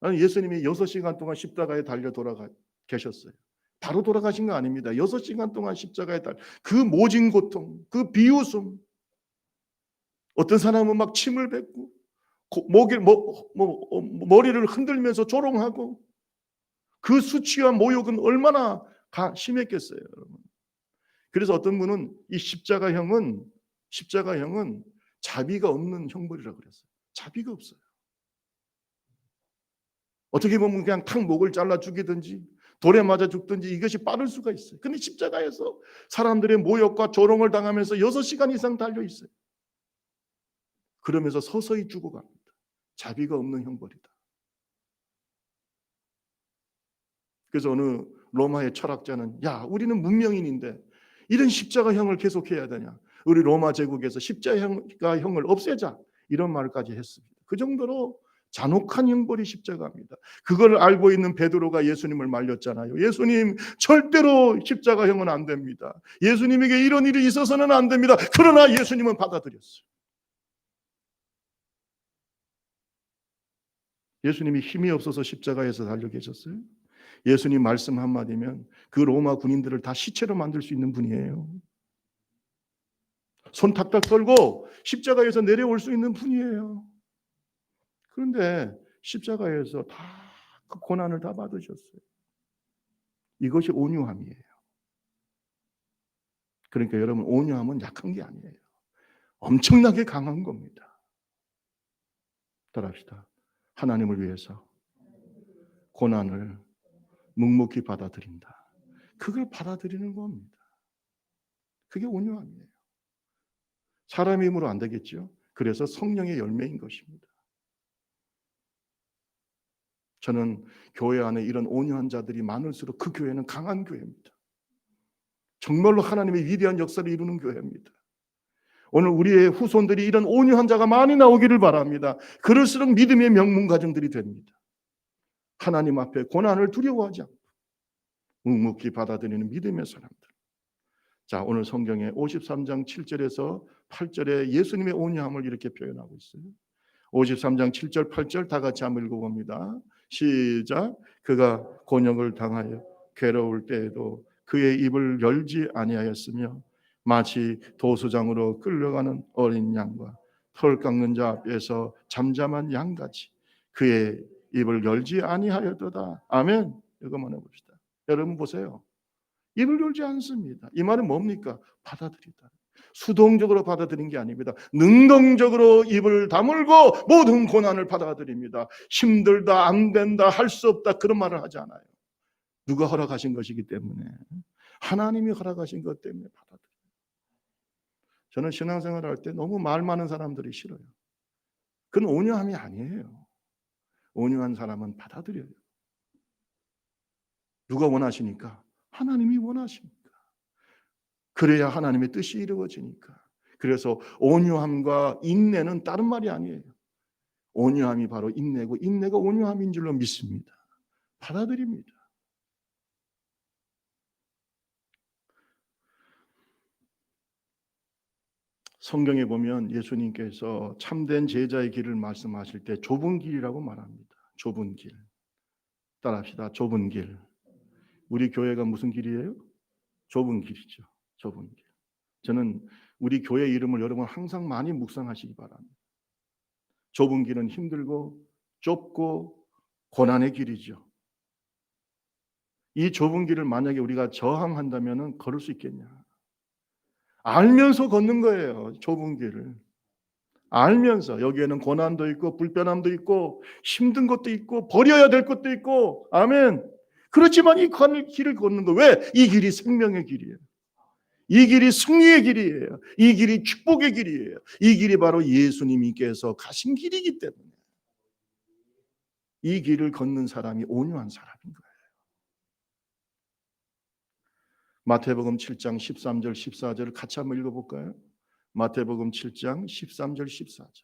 아니, 예수님이 6시간 동안 십자가에 달려 돌아가 계셨어요. 바로 돌아가신 거 아닙니다. 6시간 동안 십자가에 달 그 모진 고통, 그 비웃음, 어떤 사람은 막 침을 뱉고 머리를 흔들면서 조롱하고, 그 수치와 모욕은 얼마나 심했겠어요, 여러분. 그래서 어떤 분은 이 십자가형은 자비가 없는 형벌이라고 그랬어요. 자비가 없어요. 어떻게 보면 그냥 탁 목을 잘라 죽이든지 돌에 맞아 죽든지 이것이 빠를 수가 있어요. 근데 십자가에서 사람들의 모욕과 조롱을 당하면서 6시간 이상 달려 있어요. 그러면서 서서히 죽어갑니다. 자비가 없는 형벌이다. 그래서 어느 로마의 철학자는, 야, 우리는 문명인인데 이런 십자가형을 계속해야 되냐, 우리 로마 제국에서 십자가형을 없애자, 이런 말까지 했습니다. 그 정도로 잔혹한 형벌이 십자가입니다. 그걸 알고 있는 베드로가 예수님을 말렸잖아요. 예수님, 절대로 십자가형은 안 됩니다. 예수님에게 이런 일이 있어서는 안 됩니다. 그러나 예수님은 받아들였어요. 예수님이 힘이 없어서 십자가에서 달려 계셨어요? 예수님 말씀 한마디면 그 로마 군인들을 다 시체로 만들 수 있는 분이에요. 손 탁탁 떨고 십자가에서 내려올 수 있는 분이에요. 그런데 십자가에서 다 그 고난을 다 받으셨어요. 이것이 온유함이에요. 그러니까 여러분, 온유함은 약한 게 아니에요. 엄청나게 강한 겁니다. 따라합시다. 하나님을 위해서 고난을 묵묵히 받아들인다. 그걸 받아들이는 겁니다. 그게 온유함이에요. 사람의 힘으로 안 되겠죠. 그래서 성령의 열매인 것입니다. 저는 교회 안에 이런 온유한 자들이 많을수록 그 교회는 강한 교회입니다. 정말로 하나님의 위대한 역사를 이루는 교회입니다. 오늘 우리의 후손들이 이런 온유한 자가 많이 나오기를 바랍니다. 그럴수록 믿음의 명문 가정들이 됩니다. 하나님 앞에 고난을 두려워하지 않고 묵묵히 받아들이는 믿음의 사람들. 자, 오늘 성경에 53장 7절에서 8절에 예수님의 온유함을 이렇게 표현하고 있어요. 53장 7절 8절 다 같이 한번 읽어봅니다. 시작. 그가 곤욕을 당하여 괴로울 때에도 그의 입을 열지 아니하였으며 마치 도수장으로 끌려가는 어린 양과 털 깎는 자 앞에서 잠잠한 양같이 그의 입을 열지 아니하였도다. 아멘. 이거만 해봅시다. 여러분 보세요. 입을 열지 않습니다. 이 말은 뭡니까? 받아들이다. 수동적으로 받아들인 게 아닙니다. 능동적으로 입을 다물고 모든 고난을 받아들입니다. 힘들다, 안 된다, 할 수 없다, 그런 말을 하지 않아요. 누가 허락하신 것이기 때문에, 하나님이 허락하신 것 때문에 받아들여요. 저는 신앙생활 할 때 너무 말 많은 사람들이 싫어요. 그건 온유함이 아니에요. 온유한 사람은 받아들여요. 누가 원하시니까? 하나님이 원하십니까? 그래야 하나님의 뜻이 이루어지니까. 그래서 온유함과 인내는 다른 말이 아니에요. 온유함이 바로 인내고 인내가 온유함인 줄로 믿습니다. 받아들입니다. 성경에 보면 예수님께서 참된 제자의 길을 말씀하실 때 좁은 길이라고 말합니다. 좁은 길. 따라합시다. 좁은 길. 우리 교회가 무슨 길이에요? 좁은 길이죠. 좁은 길. 저는 우리 교회 이름을 여러분 항상 많이 묵상하시기 바랍니다. 좁은 길은 힘들고 좁고 고난의 길이죠. 이 좁은 길을 만약에 우리가 저항한다면 걸을 수 있겠냐? 알면서 걷는 거예요. 좁은 길을. 알면서 여기에는 고난도 있고 불편함도 있고 힘든 것도 있고 버려야 될 것도 있고, 아멘. 그렇지만 이 길을 걷는 거, 왜? 이 길이 생명의 길이에요. 이 길이 승리의 길이에요. 이 길이 축복의 길이에요. 이 길이 바로 예수님께서 가신 길이기 때문에 이 길을 걷는 사람이 온유한 사람인 거예요. 마태복음 7장 13절 14절을 같이 한번 읽어볼까요? 마태복음 7장 13절 14절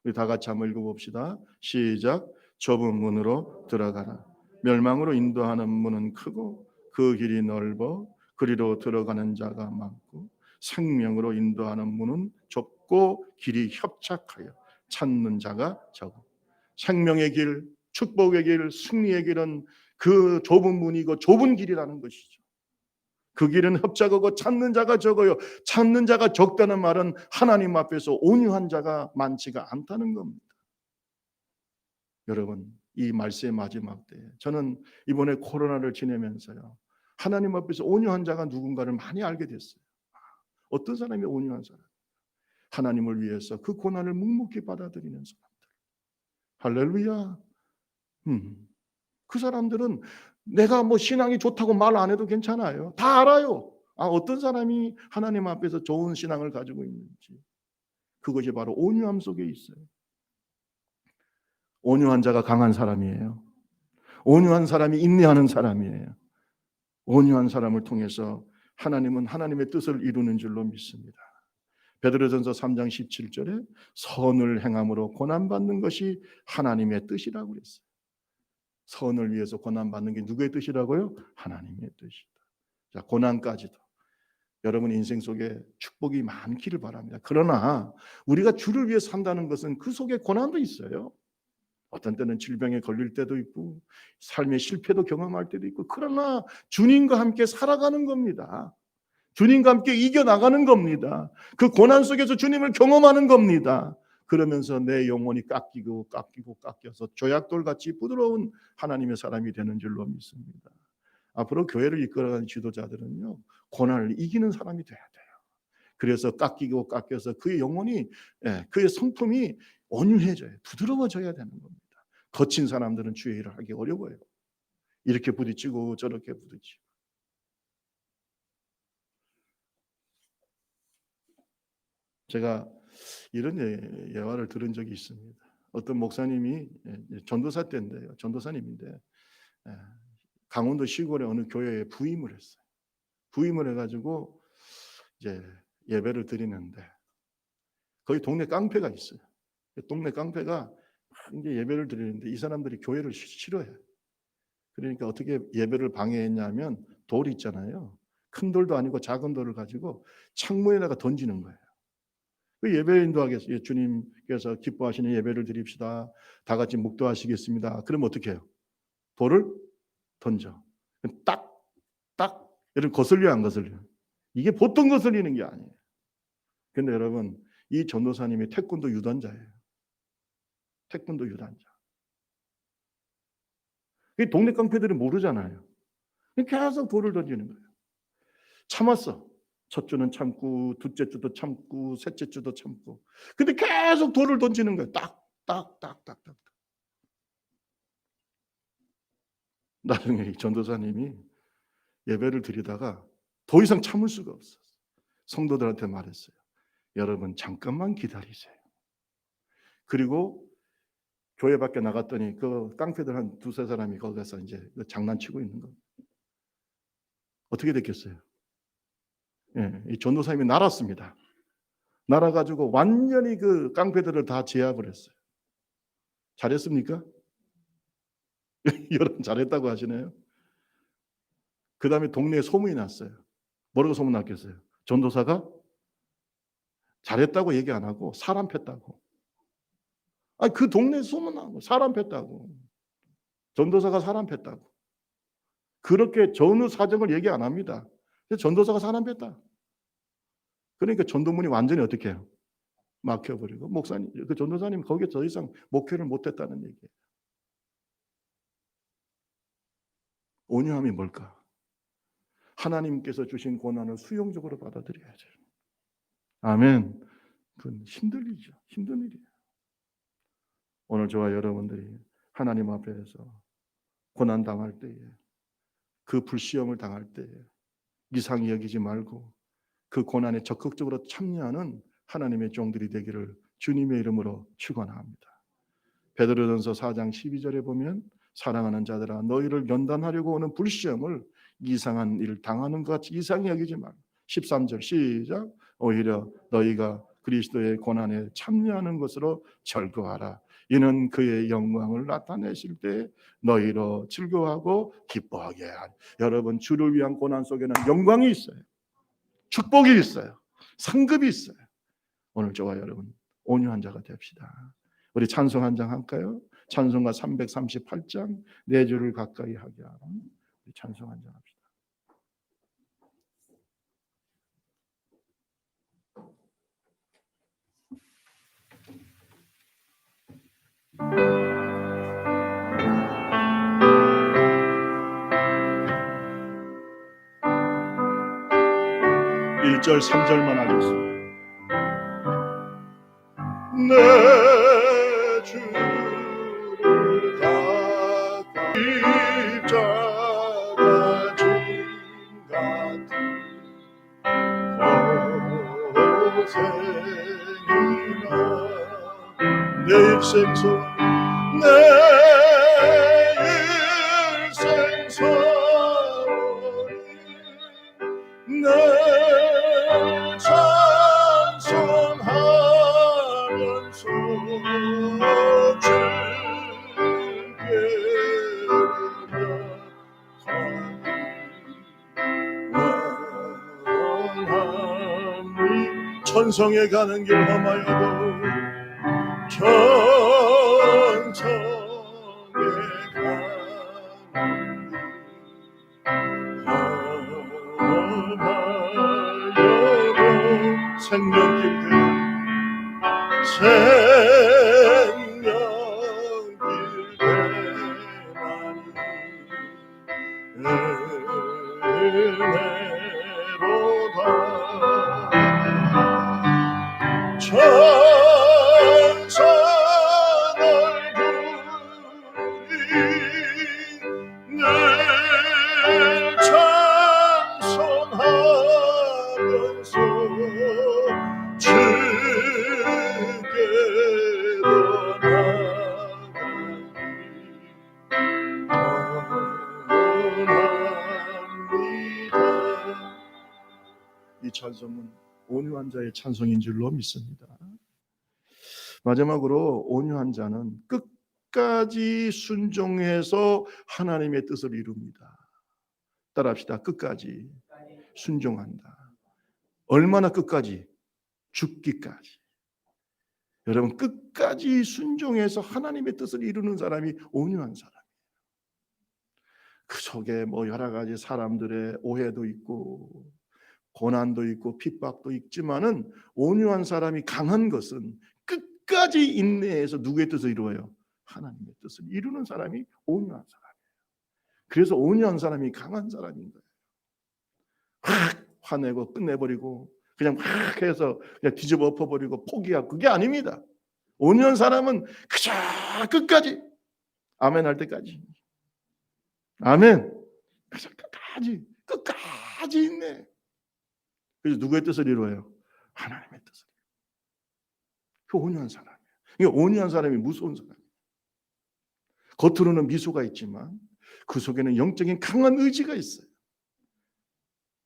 우리 다 같이 한번 읽어봅시다. 시작. 좁은 문으로 들어가라. 멸망으로 인도하는 문은 크고 그 길이 넓어 그리로 들어가는 자가 많고 생명으로 인도하는 문은 좁고 길이 협착하여 찾는 자가 적어. 생명의 길, 축복의 길, 승리의 길은 그 좁은 문이고 좁은 길이라는 것이죠. 그 길은 협착하고 찾는 자가 적어요. 찾는 자가 적다는 말은 하나님 앞에서 온유한 자가 많지가 않다는 겁니다. 여러분, 이 말세의 마지막 때에 저는 이번에 코로나를 지내면서요, 하나님 앞에서 온유한 자가 누군가를 많이 알게 됐어요. 어떤 사람이 온유한 사람? 하나님을 위해서 그 고난을 묵묵히 받아들이는 사람들. 할렐루야. 그 사람들은 내가 뭐 신앙이 좋다고 말 안 해도 괜찮아요. 다 알아요. 어떤 사람이 하나님 앞에서 좋은 신앙을 가지고 있는지. 그것이 바로 온유함 속에 있어요. 온유한 자가 강한 사람이에요. 온유한 사람이 인내하는 사람이에요. 온유한 사람을 통해서 하나님은 하나님의 뜻을 이루는 줄로 믿습니다. 베드로전서 3장 17절에 선을 행함으로 고난받는 것이 하나님의 뜻이라고 그랬어요. 선을 위해서 고난받는 게 누구의 뜻이라고요? 하나님의 뜻이다. 자, 고난까지도 여러분 인생 속에 축복이 많기를 바랍니다. 그러나 우리가 주를 위해 산다는 것은 그 속에 고난도 있어요. 어떤 때는 질병에 걸릴 때도 있고 삶의 실패도 경험할 때도 있고, 그러나 주님과 함께 살아가는 겁니다. 주님과 함께 이겨나가는 겁니다. 그 고난 속에서 주님을 경험하는 겁니다. 그러면서 내 영혼이 깎여서 조약돌같이 부드러운 하나님의 사람이 되는 줄로 믿습니다. 앞으로 교회를 이끌어가는 지도자들은요, 고난을 이기는 사람이 돼야 돼요. 그래서 깎여서 그의 영혼이, 그의 성품이 온유해져요. 부드러워져야 되는 겁니다. 거친 사람들은 주의 일을 하기 어려워요. 이렇게 부딪히고 저렇게 부딪히고. 제가 이런 예화를 들은 적이 있습니다. 어떤 목사님이, 전도사 때인데요, 전도사님인데 강원도 시골의 어느 교회에 부임을 했어요. 부임을 해가지고 이제 예배를 드리는데 거기 동네 깡패가 있어요. 동네 깡패가 이제 예배를 드리는데 이 사람들이 교회를 싫어해요. 그러니까 어떻게 예배를 방해했냐면, 돌 있잖아요. 큰 돌도 아니고 작은 돌을 가지고 창문에다가 던지는 거예요. 그 예배인도 하겠어요. 주님께서 기뻐하시는 예배를 드립시다. 다 같이 묵도하시겠습니다. 그럼 어떻게 해요? 돌을 던져. 딱 이런 거슬려 안 거슬려? 이게 보통 거슬리는 게 아니에요. 근데 여러분, 이 전도사님이 태권도 유단자예요. 태권도 유단자. 이 동네 깡패들은 모르잖아요. 계속 돌을 던지는 거예요. 참았어. 첫 주는 참고, 둘째 주도 참고, 셋째 주도 참고. 근데 계속 돌을 던지는 거예요. 딱. 나중에 이 전도사님이 예배를 드리다가 더 이상 참을 수가 없었어요. 성도들한테 말했어요. 여러분, 잠깐만 기다리세요. 그리고 교회 밖에 나갔더니 그 깡패들 한 두세 사람이 거기서 이제 장난치고 있는 거예요. 어떻게 됐겠어요? 이 전도사님이 날았습니다. 날아가지고 완전히 그 깡패들을 다 제압을 했어요. 잘했습니까? 여러분, 잘했다고 하시네요. 그 다음에 동네에 소문이 났어요. 뭐라고 소문 났겠어요? 전도사가 잘했다고 얘기 안 하고 사람 팼다고. 그 동네에 소문 나고 사람 팼다고. 전도사가 사람 팼다고. 그렇게 전후 사정을 얘기 안 합니다. 전도사가 사람 팼다. 그러니까 전도문이 완전히 어떻게 해요? 막혀버리고 목사님, 그 전도사님 거기에 더 이상 목회를 못했다는 얘기예요. 온유함이 뭘까? 하나님께서 주신 고난을 수용적으로 받아들여야죠. 아멘. 그건 힘든 일이죠. 힘든 일이에요. 오늘 저와 여러분들이 하나님 앞에서 고난 당할 때에, 그 불시험을 당할 때에 이상히 여기지 말고 그 고난에 적극적으로 참여하는 하나님의 종들이 되기를 주님의 이름으로 축원합니다. 베드로전서 4장 12절에 보면 사랑하는 자들아 너희를 연단하려고 오는 불시험을 이상한 일을 당하는 것 같이 이상히 여기지 말고, 13절 시작, 오히려 너희가 그리스도의 고난에 참여하는 것으로 즐거워하라. 이는 그의 영광을 나타내실 때 너희로 즐거워하고 기뻐하게 하리. 여러분, 주를 위한 고난 속에는 영광이 있어요. 축복이 있어요. 상급이 있어요. 오늘 저와 여러분 온유한 자가 됩시다. 우리 찬송 한 장 할까요? 찬송가 338장 내 주를 가까이 하게 하라. 우리 찬송 한 장 합시다. 2절 3절만 하겠습니다. 내 주를 가까이 십자가 진 같은 고생이나 내 일생 소원 내 일생 소원을 늘 찬송하면서 주께 천성에 가는 길 험하여도 천성에 가는 험하여도 생명길 은혜보다 천사들 부르니 늘 찬송하면서 주께로 나아갑니다. 이 찬송은 온유한 자의 찬송인 줄로 믿습니다. 마지막으로 온유한 자는 끝까지 순종해서 하나님의 뜻을 이룹니다. 따라합시다. 끝까지 순종한다. 얼마나 끝까지? 죽기까지. 여러분, 끝까지 순종해서 하나님의 뜻을 이루는 사람이 온유한 사람이에요. 그 속에 뭐 여러 가지 사람들의 오해도 있고 고난도 있고 핍박도 있지만은 온유한 사람이 강한 것은 끝까지 인내해서 누구의 뜻을 이루어요? 하나님의 뜻을 이루는 사람이 온유한 사람이에요. 그래서 온유한 사람이 강한 사람인 거예요. 확 화내고 끝내버리고 그냥 확 해서 그냥 뒤집어 엎어버리고 포기하고 그게 아닙니다. 온유한 사람은 그저 끝까지 아멘 할 때까지 아멘 그저 끝까지 있네. 그래서 누구의 뜻을 이루어요? 하나님의 뜻을. 그 온유한 사람이에요. 이게 온유한 사람이 무서운 사람이에요. 겉으로는 미소가 있지만 그 속에는 영적인 강한 의지가 있어요.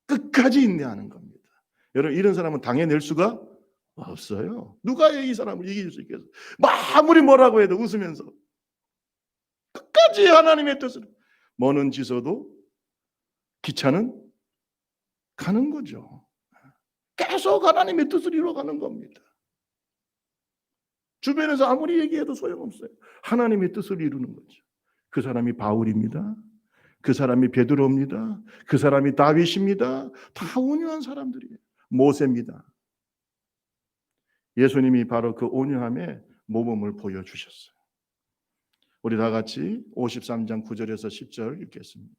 끝까지 인내하는 겁니다. 여러분, 이런 사람은 당해낼 수가 없어요. 누가 이 사람을 이길 수 있겠어요? 아무리 뭐라고 해도 웃으면서 끝까지 하나님의 뜻을. 머는 지서도 기차는 가는 거죠. 계속 하나님의 뜻을 이루어가는 겁니다. 주변에서 아무리 얘기해도 소용없어요. 하나님의 뜻을 이루는 거죠. 그 사람이 바울입니다. 그 사람이 베드로입니다. 그 사람이 다윗입니다. 다 온유한 사람들이에요. 모세입니다. 예수님이 바로 그 온유함의 모범을 보여주셨어요. 우리 다 같이 53장 9절에서 10절 읽겠습니다.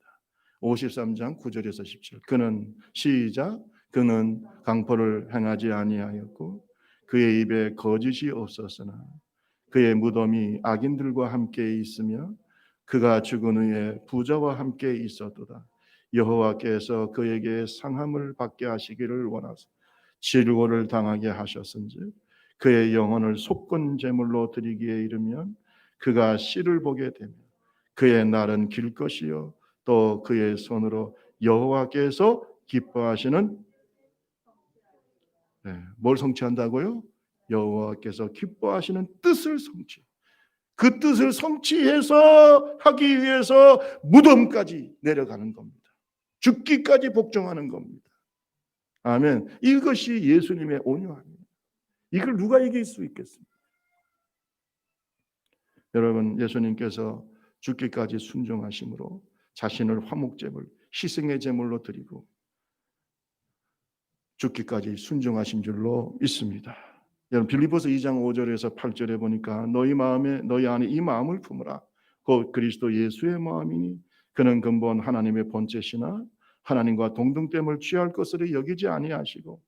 53장 9절에서 10절. 그는 시작. 그는 강포를 행하지 아니하였고 그의 입에 거짓이 없었으나 그의 무덤이 악인들과 함께 있으며 그가 죽은 후에 부자와 함께 있었도다. 여호와께서 그에게 상함을 받게 하시기를 원하사 질고를 당하게 하셨은즉 그의 영혼을 속건 제물로 드리기에 이르면 그가 씨를 보게 되며 그의 날은 길 것이요 또 그의 손으로 여호와께서 기뻐하시는 뭘 성취한다고요? 여호와께서 기뻐하시는 뜻을 성취. 그 뜻을 성취해서 하기 위해서 무덤까지 내려가는 겁니다. 죽기까지 복종하는 겁니다. 아멘. 이것이 예수님의 온유함이에요. 이걸 누가 이길 수 있겠습니까? 여러분, 예수님께서 죽기까지 순종하심으로 자신을 화목제물, 희생의 제물로 드리고 죽기까지 순종하신 줄로 믿습니다. 여러분, 빌립보서 2장 5절에서 8절에 보니까 너희 안에 이 마음을 품으라. 곧 그리스도 예수의 마음이니 그는 근본 하나님의 본체시나 하나님과 동등됨을 취할 것으로 여기지 아니하시고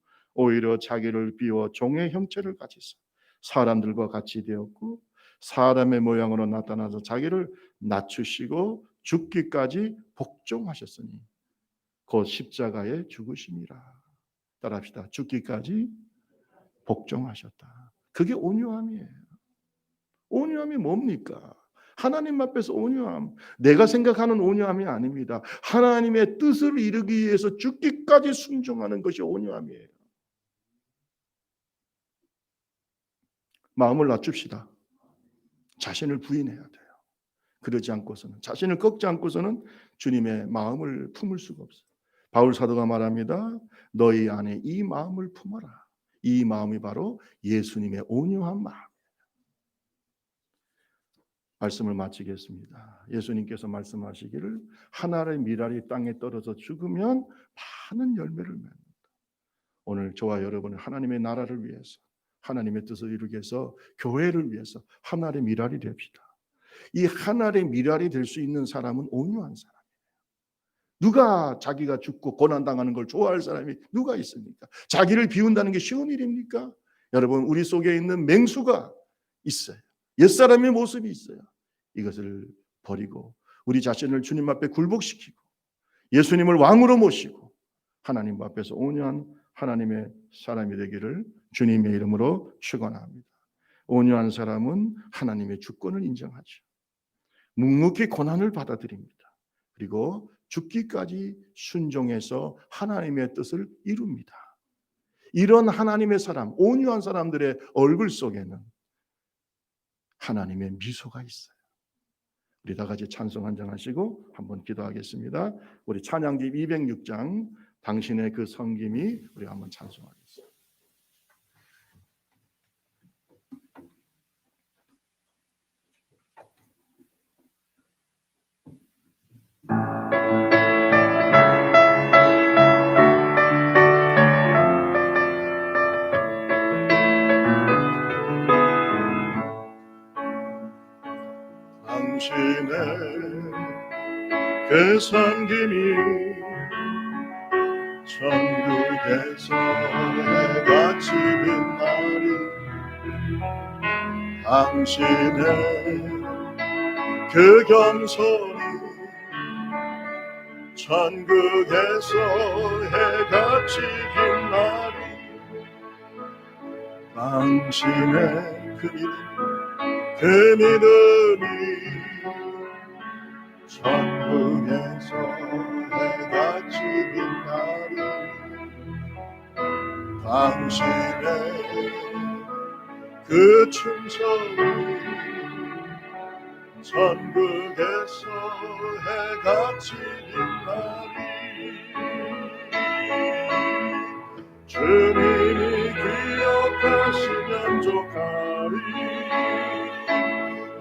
오히려 자기를 비워 종의 형체를 가지사 사람들과 같이 되었고 사람의 모양으로 나타나서 자기를 낮추시고 죽기까지 복종하셨으니 곧 십자가에 죽으심이라. 따라합시다. 죽기까지 복종하셨다. 그게 온유함이에요. 온유함이 뭡니까? 하나님 앞에서 온유함, 내가 생각하는 온유함이 아닙니다. 하나님의 뜻을 이루기 위해서 죽기까지 순종하는 것이 온유함이에요. 마음을 낮춥시다. 자신을 부인해야 돼요. 그러지 않고서는, 자신을 꺾지 않고서는 주님의 마음을 품을 수가 없어요. 바울 사도가 말합니다. 너희 안에 이 마음을 품어라. 이 마음이 바로 예수님의 온유한 마음. 말씀을 마치겠습니다. 예수님께서 말씀하시기를 하나의 미랄이 땅에 떨어져 죽으면 많은 열매를 맺는다. 오늘 저와 여러분은 하나님의 나라를 위해서, 하나님의 뜻을 이루기 위해서, 교회를 위해서 하나의 미랄이 됩시다. 이 하나의 미랄이 될 수 있는 사람은 온유한 사람이에요. 누가 자기가 죽고 고난당하는 걸 좋아할 사람이 누가 있습니까? 자기를 비운다는 게 쉬운 일입니까? 여러분, 우리 속에 있는 맹수가 있어요. 옛사람의 모습이 있어요. 이것을 버리고 우리 자신을 주님 앞에 굴복시키고 예수님을 왕으로 모시고 하나님 앞에서 온유한 하나님의 사람이 되기를 주님의 이름으로 축원합니다. 온유한 사람은 하나님의 주권을 인정하죠. 묵묵히 고난을 받아들입니다. 그리고 죽기까지 순종해서 하나님의 뜻을 이룹니다. 이런 하나님의 사람, 온유한 사람들의 얼굴 속에는 하나님의 미소가 있어요. 우리 다 같이 찬송 한장 하시고 한번 기도하겠습니다. 우리 찬양집 206장 당신의 그 섬김이 우리 한번 찬송하겠습니다. 당신의 그 섬김이 천국에서 해가 지는 날이 당신의 그 겸손이 천국에서 해가 지는 날이 당신의 그 믿음이 천국에서 해가 지는 날이 당신의 그 충성이 천국에서 해가 지는 날이 주님이 기억하시면 좋하리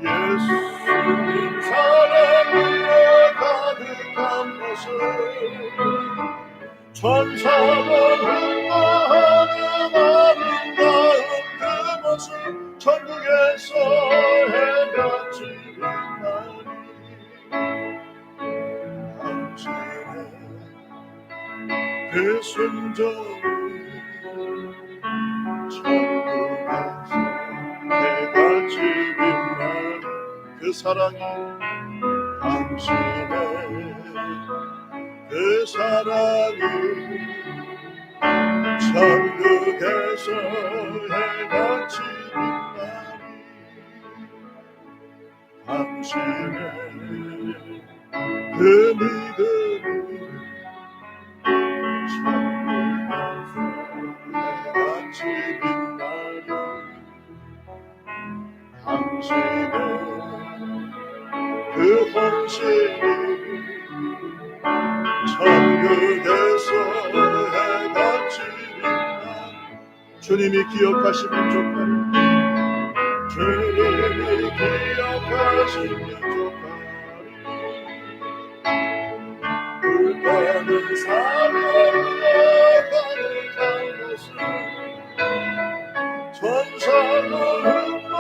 예수님 사랑으로 가득한 것을 천사가 흥망하는 아름다운 그 모습 천국에서 해가 지는 날이 당신의 그 순종이 천국에서 해가 지는 날 그 사랑이 당신의 그 사랑이 천국에서 해가 지는 날이 당신의 그 믿음이 천국에서 해가 지는 날이 당신의 그 헌신이 천국에서 해가 지는 날 주님이 기억하시면 좋겠네 주님이 기억하시면 좋겠네 불타는 사랑으로 가득한 것을 천사로